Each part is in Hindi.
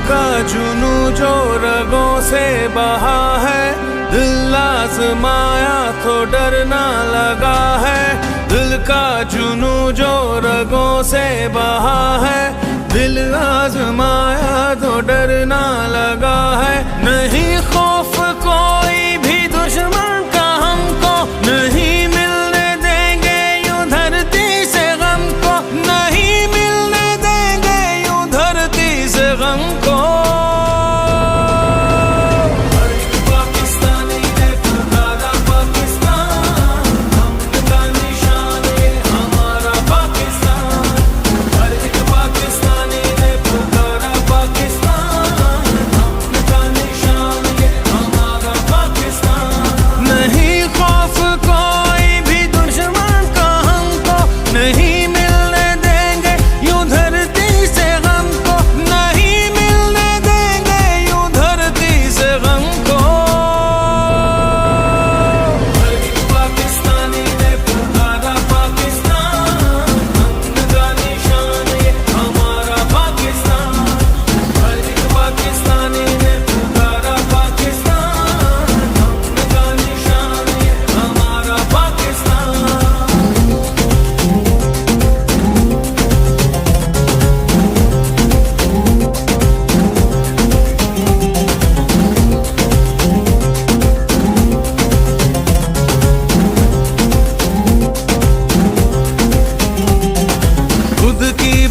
का जुनू जो रगों से बहा है, दिल आजमाया तो डरना लगा है। दिल का जुनू जो रगों से बहा है, दिल आजमाया तो डरना लगा है। नहीं खौफ कोई भी दुश्मन का हमको, नहीं मिलने देंगे यूं धरती से गम को, नहीं मिलने देंगे यूं धरती से गम को।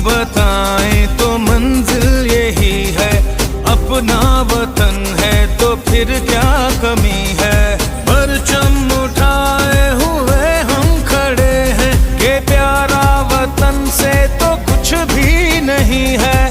बताएं तो मंजिल यही है, अपना वतन है तो फिर क्या कमी है। परचम उठाए हुए हम खड़े हैं, कि प्यारा वतन से तो कुछ भी नहीं है।